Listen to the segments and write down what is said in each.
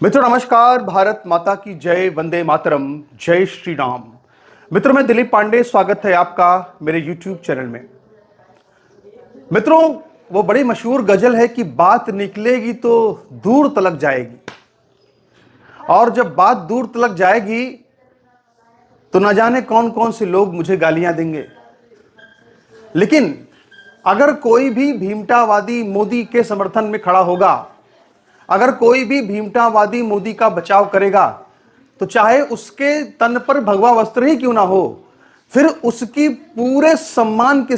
मित्रों नमस्कार। भारत माता की जय, वंदे मातरम, जय श्री राम। मित्रों मैं दिलीप पांडे, स्वागत है आपका मेरे YouTube चैनल में। मित्रों वो बड़ी मशहूर गजल है कि बात निकलेगी तो दूर तलक जाएगी, और जब बात दूर तलक जाएगी तो न जाने कौन कौन से लोग मुझे गालियां देंगे। लेकिन अगर कोई भी भीमतावादी मोदी के समर्थन में खड़ा होगा, अगर कोई भी भीमतावादी मोदी का बचाव करेगा, तो चाहे उसके तन पर भगवा वस्त्र ही क्यों ना हो, फिर उसकी पूरे सम्मान के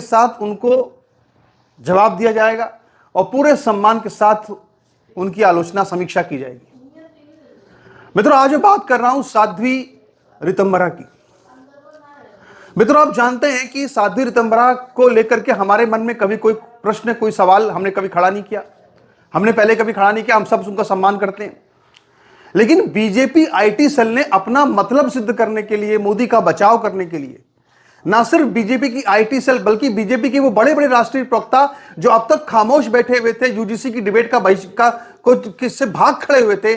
साथ उनको जवाब दिया जाएगा और पूरे सम्मान के साथ उनकी आलोचना, समीक्षा की जाएगी। मित्रों आज मैं बात कर रहा हूं साध्वी ऋतंभरा की। मित्रों आप जानते हैं कि साध्वी ऋतंभरा को लेकर के हमारे मन में कभी कोई प्रश्न, कोई सवाल हमने कभी खड़ा नहीं किया, हमने पहले कभी खड़ा नहीं किया। हम सब उनका सम्मान करते हैं। लेकिन बीजेपी आईटी सेल ने अपना मतलब सिद्ध करने के लिए, मोदी का बचाव करने के लिए, ना सिर्फ बीजेपी की आईटी सेल बल्कि बीजेपी के वो बड़े बड़े राष्ट्रीय प्रवक्ता जो अब तक खामोश बैठे हुए थे, यूजीसी की डिबेट का किससे भाग खड़े हुए थे,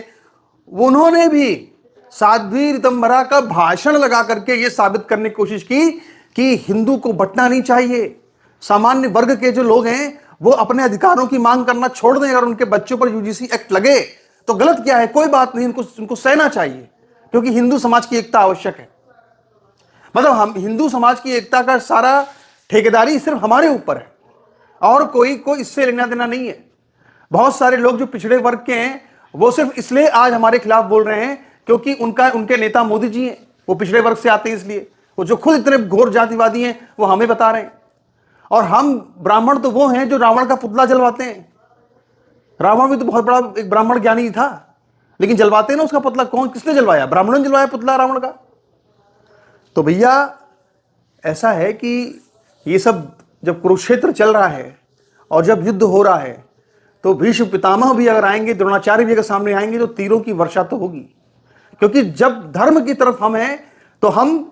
उन्होंने भी साध्वी ऋतंभरा का भाषण लगा करके यह साबित करने की कोशिश की कि हिंदू को बंटना नहीं चाहिए। सामान्य वर्ग के जो लोग हैं वो अपने अधिकारों की मांग करना छोड़ दें। अगर उनके बच्चों पर यूजीसी एक्ट लगे तो गलत क्या है, कोई बात नहीं, उनको सहना चाहिए, क्योंकि हिंदू समाज की एकता आवश्यक है। मतलब हम हिंदू समाज की एकता का सारा ठेकेदारी सिर्फ हमारे ऊपर है और कोई इससे लेना देना नहीं है। बहुत सारे लोग जो पिछड़े वर्ग के हैं वो सिर्फ इसलिए आज हमारे खिलाफ बोल रहे हैं क्योंकि उनके नेता मोदी जी हैं, वो पिछड़े वर्ग से आते हैं, इसलिए वो जो खुद इतने घोर जातिवादी हैं वो हमें बता रहे हैं। और हम ब्राह्मण तो वो हैं जो रावण का पुतला जलवाते हैं। रावण भी तो बहुत बड़ा एक ब्राह्मण ज्ञानी था, लेकिन जलवाते हैं ना उसका पुतला। किसने जलवाया? ब्राह्मणों ने जलवाया पुतला रावण का। तो भैया ऐसा है कि ये सब जब कुरुक्षेत्र चल रहा है और जब युद्ध हो रहा है तो भीष्म पितामह भी अगर आएंगे, द्रोणाचार्य भी अगर सामने आएंगे तो तीरों की वर्षा तो होगी। क्योंकि जब धर्म की तरफ हम हैं तो हम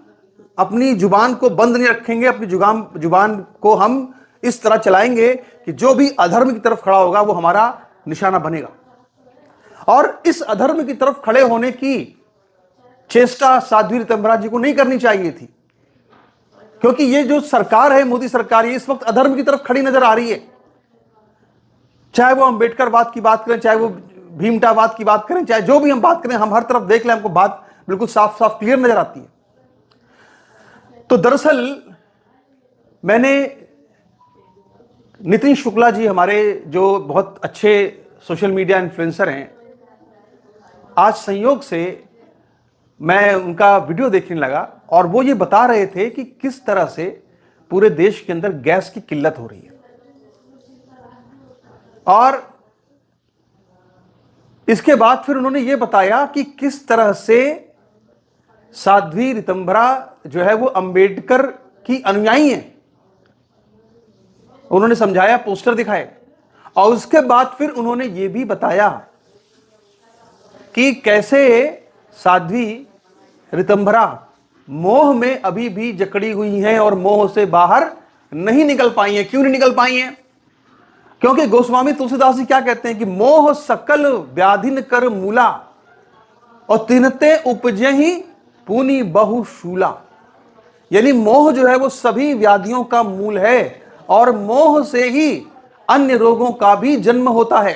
अपनी जुबान को बंद नहीं रखेंगे, अपनी जुबान को हम इस तरह चलाएंगे कि जो भी अधर्म की तरफ खड़ा होगा वो हमारा निशाना बनेगा। और इस अधर्म की तरफ खड़े होने की चेष्टा साध्वी ऋतंभरा जी को नहीं करनी चाहिए थी, क्योंकि ये जो सरकार है, मोदी सरकार, ये इस वक्त अधर्म की तरफ खड़ी नजर आ रही है। चाहे वो अंबेडकरवाद की बात करें, चाहे वो भीमतावाद की बात करें, चाहे जो भी हम बात करें, हम हर तरफ देख लें, हमको बात बिल्कुल साफ साफ क्लियर नजर आती है। तो दरअसल मैंने नितिन शुक्ला जी, हमारे जो बहुत अच्छे सोशल मीडिया इन्फ्लुएंसर हैं, आज संयोग से मैं उनका वीडियो देखने लगा और वो ये बता रहे थे कि किस तरह से पूरे देश के अंदर गैस की किल्लत हो रही है। और इसके बाद फिर उन्होंने ये बताया कि किस तरह से साध्वी ऋतंभरा जो है वो अंबेडकर की अनुयायी है। उन्होंने समझाया, पोस्टर दिखाए, और उसके बाद फिर उन्होंने ये भी बताया कि कैसे साध्वी ऋतंभरा मोह में अभी भी जकड़ी हुई हैं और मोह से बाहर नहीं निकल पाई हैं। क्यों नहीं निकल पाई हैं? क्योंकि गोस्वामी तुलसीदास जी क्या कहते हैं कि मोह सकल व्याधिन कर मूला और तिनते उपजे ही पूनी बहुशूला। यानी मोह जो है वो सभी व्याधियों का मूल है और मोह से ही अन्य रोगों का भी जन्म होता है।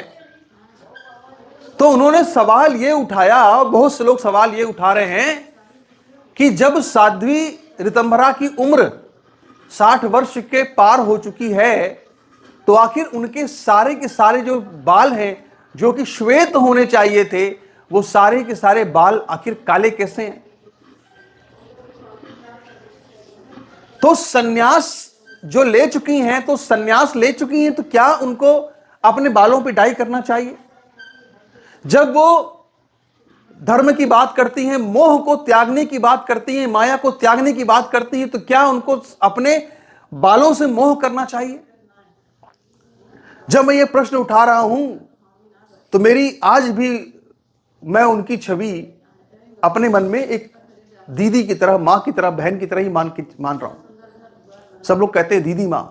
तो उन्होंने सवाल ये उठाया, बहुत से लोग सवाल ये उठा रहे हैं कि जब साध्वी ऋतंभरा की उम्र 60 वर्ष के पार हो चुकी है तो आखिर उनके सारे के सारे जो बाल हैं जो कि श्वेत होने चाहिए थे, वो सारे के सारे बाल आखिर काले कैसे हैं? तो सन्यास जो ले चुकी हैं, तो सन्यास ले चुकी हैं, तो क्या उनको अपने बालों पे डाई करना चाहिए? जब वो धर्म की बात करती हैं, मोह को त्यागने की बात करती हैं, माया को त्यागने की बात करती हैं, तो क्या उनको अपने बालों से मोह करना चाहिए? जब मैं ये प्रश्न उठा रहा हूं तो मेरी आज भी मैं उनकी छवि अपने मन में एक दीदी की तरह, मां की तरह, बहन की तरह ही मान रहा हूं। सब लोग कहते हैं दीदी मां,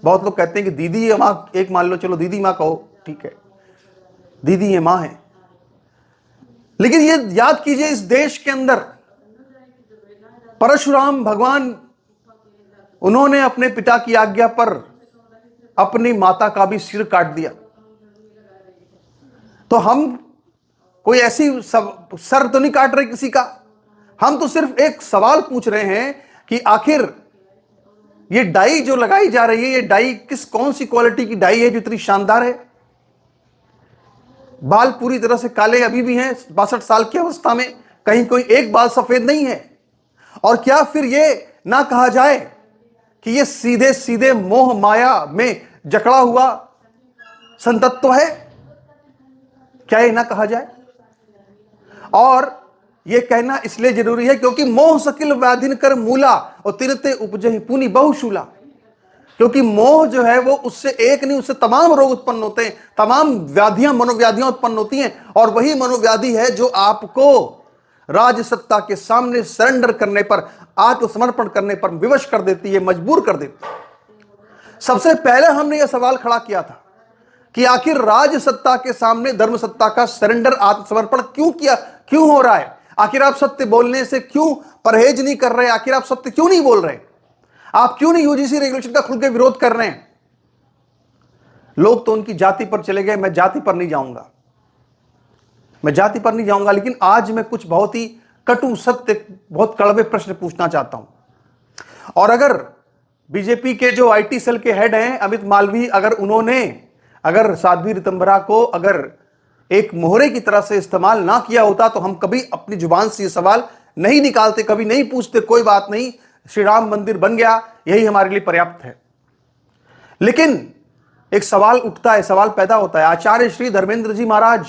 बहुत लोग कहते हैं कि दीदी या मां एक मान लो, चलो दीदी मां कहो, ठीक है। दीदी हैं, मां हैं। लेकिन ये याद कीजिए, इस देश के अंदर परशुराम भगवान, उन्होंने अपने पिता की आज्ञा पर अपनी माता का भी सिर काट दिया। तो हम कोई ऐसी सर तो नहीं काट रहे किसी का, हम तो सिर्फ एक सवाल पूछ रहे हैं कि आखिर ये डाई जो लगाई जा रही है, ये डाई कौन सी क्वालिटी की डाई है जो इतनी शानदार है। बाल पूरी तरह से काले अभी भी हैं 62 साल की अवस्था में, कहीं कोई एक बाल सफेद नहीं है। और क्या फिर ये ना कहा जाए कि ये सीधे सीधे मोह माया में जकड़ा हुआ संतत्व है? क्या ये ना कहा जाए? और ये कहना इसलिए जरूरी है क्योंकि मोह सकिल व्याधिन कर मूला और तिरते उपजहि पुनि बहुशूला। क्योंकि मोह जो है वो उससे एक नहीं, उससे तमाम रोग उत्पन्न होते हैं, तमाम व्याधियां, मनोव्याधियां उत्पन्न होती हैं। और वही मनोव्याधि है जो आपको राज सत्ता के सामने सरेंडर करने पर, आत्मसमर्पण करने पर विवश कर देती है, मजबूर कर देती है। सबसे पहले हमने यह सवाल खड़ा किया था कि आखिर राज सत्ता के सामने धर्म सत्ता का सरेंडर, आत्मसमर्पण क्यों हो रहा है? आखिर आप सत्य बोलने से क्यों परहेज नहीं कर रहे? आखिर आप सत्य क्यों नहीं बोल रहे? आप क्यों नहीं यूजीसी रेगुलेशन का खुल के विरोध कर रहे हैं? लोग तो उनकी जाति पर चले गए, मैं जाति पर नहीं जाऊंगा, मैं जाति पर नहीं जाऊंगा। लेकिन आज मैं कुछ बहुत ही कटु सत्य, बहुत कड़वे प्रश्न पूछना चाहता हूं। और अगर बीजेपी के जो आईटी सेल के हेड हैं अमित मालवीय, अगर साध्वी ऋतंभरा को अगर एक मोहरे की तरह से इस्तेमाल ना किया होता तो हम कभी अपनी जुबान से ये सवाल नहीं निकालते, कभी नहीं पूछते। कोई बात नहीं, श्री राम मंदिर बन गया, यही हमारे लिए पर्याप्त है। लेकिन एक सवाल उठता है, सवाल पैदा होता है। आचार्य श्री धर्मेंद्र जी महाराज,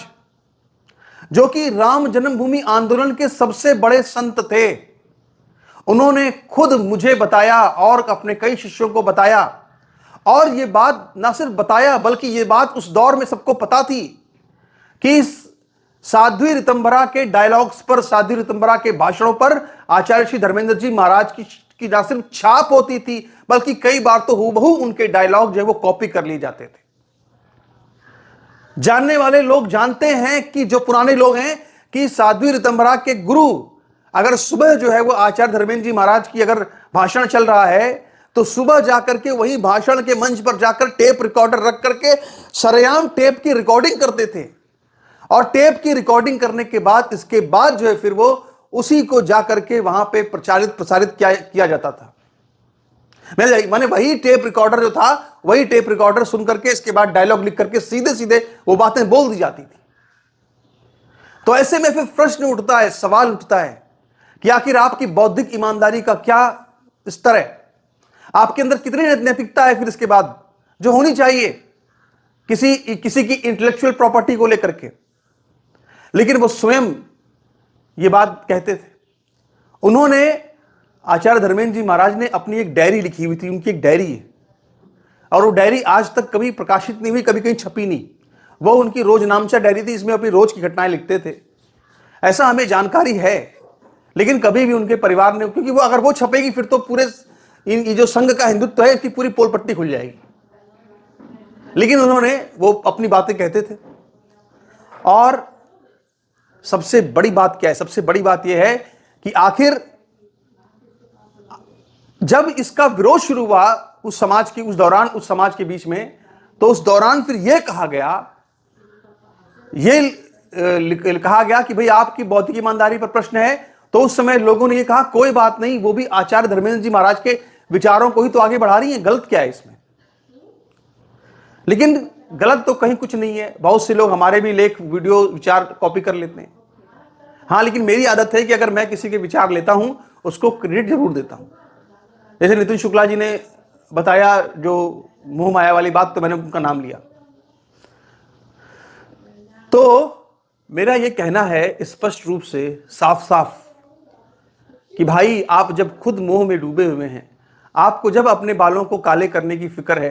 जो कि राम जन्मभूमि आंदोलन के सबसे बड़े संत थे, उन्होंने खुद मुझे बताया और अपने कई शिष्यों को बताया, और यह बात ना सिर्फ बताया बल्कि यह बात उस दौर में सबको पता थी कि साध्वी ऋतंभरा के डायलॉग्स पर, साध्वी ऋतंभरा के भाषणों पर आचार्य श्री धर्मेंद्र जी महाराज की ना सिर्फ छाप होती थी बल्कि कई बार तो हूबहू उनके डायलॉग जो है वो कॉपी कर लिए जाते थे। जानने वाले लोग जानते हैं कि जो पुराने लोग हैं कि साध्वी ऋतंभरा के गुरु अगर सुबह जो है वो आचार्य धर्मेंद्र जी महाराज की अगर भाषण चल रहा है तो सुबह जाकर के वही भाषण के मंच पर जाकर टेप रिकॉर्डर रख करके सरेआम टेप की रिकॉर्डिंग करते थे। और टेप की रिकॉर्डिंग करने के बाद, इसके बाद जो है फिर वो उसी को जाकर के वहां पे प्रसारित किया जाता था। मैंने वही टेप रिकॉर्डर जो था, वही टेप रिकॉर्डर सुन करके इसके बाद डायलॉग लिख करके सीधे सीधे वो बातें बोल दी जाती थी। तो ऐसे में फिर प्रश्न उठता है, सवाल उठता है कि आखिर आपकी बौद्धिक ईमानदारी का क्या स्तर है? आपके अंदर कितनी नैतिकता है फिर इसके बाद जो होनी चाहिए किसी की इंटेलेक्चुअल प्रॉपर्टी को लेकर के? लेकिन वो स्वयं ये बात कहते थे। उन्होंने, आचार्य धर्मेंद्र जी महाराज ने अपनी एक डायरी लिखी हुई थी, उनकी एक डायरी है, और वो डायरी आज तक कभी प्रकाशित नहीं हुई, कभी कहीं छपी नहीं। वो उनकी रोज नामचा डायरी थी, इसमें अपनी रोज की घटनाएं लिखते थे, ऐसा हमें जानकारी है। लेकिन कभी भी उनके परिवार ने, क्योंकि वो अगर वो छपेगी फिर तो पूरे ये जो संघ का हिंदुत्व है इसकी पूरी पोल पट्टी खुल जाएगी। लेकिन उन्होंने वो अपनी बातें कहते थे। और सबसे बड़ी बात क्या है? सबसे बड़ी बात यह है कि आखिर जब इसका विरोध शुरू हुआ उस समाज के बीच में, तो उस दौरान फिर यह कहा गया कि भाई आपकी बौद्धिक ईमानदारी पर प्रश्न है। तो उस समय लोगों ने यह कहा कोई बात नहीं, वो भी आचार्य धर्मेंद्र जी महाराज के विचारों को ही तो आगे बढ़ा रही हैं, गलत क्या है इसमें? लेकिन गलत तो कहीं कुछ नहीं है। बहुत से लोग हमारे भी लेख, वीडियो, विचार कॉपी कर लेते हैं। हाँ, लेकिन मेरी आदत है कि अगर मैं किसी के विचार लेता हूं उसको क्रेडिट जरूर देता हूं। जैसे नितिन शुक्ला जी ने बताया जो मोह माया वाली बात, तो मैंने उनका नाम लिया। तो मेरा यह कहना है स्पष्ट रूप से, साफ साफ, कि भाई आप जब खुद मोह में डूबे हुए हैं, आपको जब अपने बालों को काले करने की फिक्र है,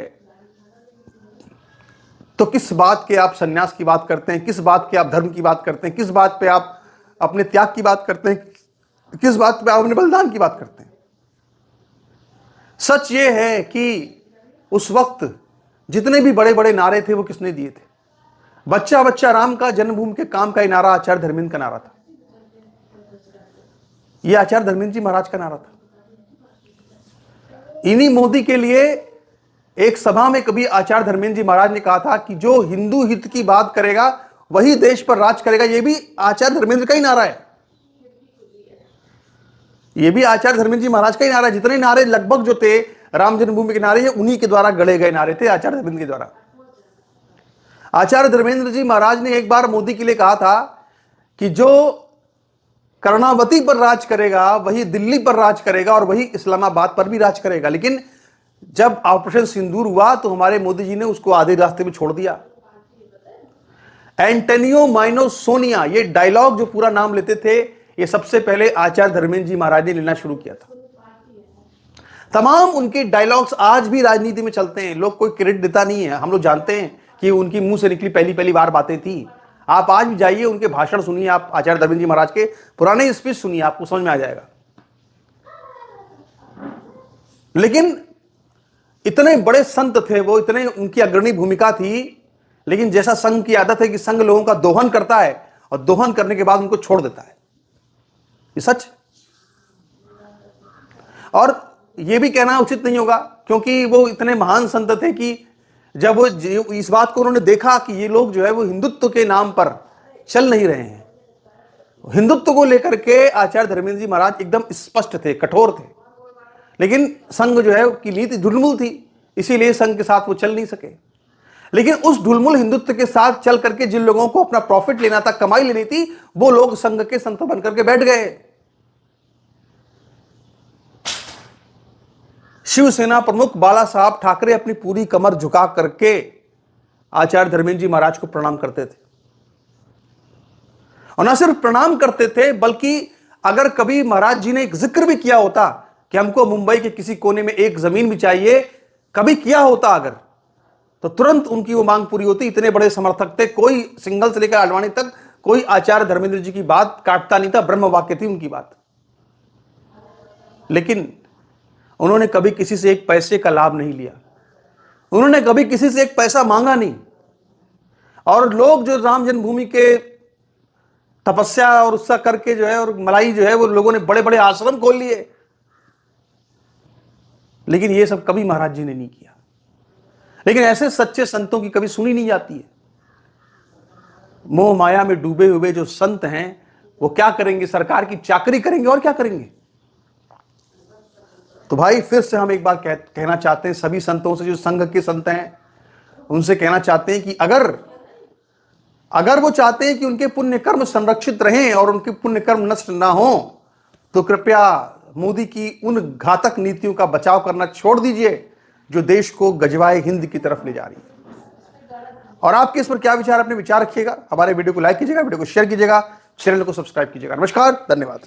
तो किस बात के आप सन्यास की बात करते हैं? किस बात के आप धर्म की बात करते हैं? किस बात पे आप अपने त्याग की बात करते हैं? किस बात पे आप अपने बलिदान की बात करते हैं? सच ये है कि उस वक्त जितने भी बड़े बड़े नारे थे वो किसने दिए थे? बच्चा बच्चा राम का, जन्मभूमि के काम का, ये नारा आचार्य धर्मेंद्र का नारा था। ये आचार्य धर्मेंद्र जी महाराज का नारा था। इन्हीं मोदी के लिए एक सभा में कभी आचार्य धर्मेंद्र जी महाराज ने कहा था कि जो हिंदू हित की बात करेगा वही देश पर राज करेगा। यह भी आचार्य धर्मेंद्र का ही नारा है। यह भी आचार्य धर्मेंद्र जी महाराज का ही नारा है। जितने नारे लगभग जो थे राम जन्मभूमि के नारे, उन्हीं के द्वारा गढ़े गए नारे थे, आचार्य धर्मेंद्र के द्वारा। आचार्य धर्मेंद्र जी महाराज ने एक बार मोदी के लिए कहा था कि जो कर्णावती पर राज करेगा वही दिल्ली पर राज करेगा और वही इस्लामाबाद पर भी राज करेगा। लेकिन जब ऑपरेशन सिंदूर हुआ तो हमारे मोदी जी ने उसको आधे रास्ते में छोड़ दिया। एंटोनियो माइनो सोनिया, ये डायलॉग जो पूरा नाम लेते थे, ये सबसे पहले आचार्य धर्मेंद्र जी महाराज ने लेना शुरू किया था। तमाम उनके डायलॉग्स आज भी राजनीति में चलते हैं। लोग कोई क्रेडिट देता नहीं है। हम लोग जानते हैं कि उनकी मुंह से निकली पहली बार बातें थी। आप आज भी जाइए, उनके भाषण सुनिए, आप आचार्य धर्मेंद्र जी महाराज के पुराने स्पीच सुनिए, आपको समझ में आ जाएगा। लेकिन इतने बड़े संत थे वो, इतने उनकी अग्रणी भूमिका थी, लेकिन जैसा संघ की आदत है कि संघ लोगों का दोहन करता है और दोहन करने के बाद उनको छोड़ देता है। ये सच। और ये भी कहना उचित नहीं होगा, क्योंकि वो इतने महान संत थे कि जब वो इस बात को उन्होंने देखा कि ये लोग जो है वो हिंदुत्व के नाम पर चल नहीं रहे हैं, हिंदुत्व को लेकर के आचार्य धर्मेंद्र जी महाराज एकदम स्पष्ट थे, कठोर थे। लेकिन संघ जो है की नीति ढुलमुल थी, इसीलिए संघ के साथ वो चल नहीं सके। लेकिन उस ढुलमुल हिंदुत्व के साथ चल करके जिन लोगों को अपना प्रॉफिट लेना था, कमाई लेनी थी, वो लोग संघ के संत बनकर के बैठ गए। शिवसेना प्रमुख बाला साहब ठाकरे अपनी पूरी कमर झुका करके आचार्य धर्मेंद्र जी महाराज को प्रणाम करते थे। और न सिर्फ प्रणाम करते थे, बल्कि अगर कभी महाराज जी ने एक जिक्र भी किया होता कि हमको मुंबई के किसी कोने में एक जमीन भी चाहिए, कभी किया होता अगर, तो तुरंत उनकी वो मांग पूरी होती। इतने बड़े समर्थक थे, कोई सिंगल से लेकर आडवाणी तक कोई आचार्य धर्मेंद्र जी की बात काटता नहीं था, ब्रह्म वाक्य थी उनकी बात। लेकिन उन्होंने कभी किसी से एक पैसे का लाभ नहीं लिया, उन्होंने कभी किसी से एक पैसा मांगा नहीं। और लोग जो राम जन्मभूमि के तपस्या और उसका करके जो है और मलाई जो है, वो लोगों ने बड़े बड़े आश्रम खोल लिए, लेकिन ये सब कभी महाराज जी ने नहीं किया। लेकिन ऐसे सच्चे संतों की कभी सुनी नहीं जाती है। मोह माया में डूबे हुए जो संत हैं वो क्या करेंगे? सरकार की चाकरी करेंगे और क्या करेंगे? तो भाई फिर से हम एक बार कहना चाहते हैं सभी संतों से, जो संघ के संत हैं, उनसे कहना चाहते हैं कि अगर वो चाहते हैं कि उनके पुण्य कर्म संरक्षित रहें और उनके पुण्य कर्म नष्ट ना हो, तो कृपया मोदी की उन घातक नीतियों का बचाव करना छोड़ दीजिए जो देश को गजवाए हिंद की तरफ ले जा रही है। और आपके इस पर क्या विचार, अपने विचार रखिएगा। हमारे वीडियो को लाइक कीजिएगा, वीडियो को शेयर कीजिएगा, चैनल को सब्सक्राइब कीजिएगा। नमस्कार, धन्यवाद।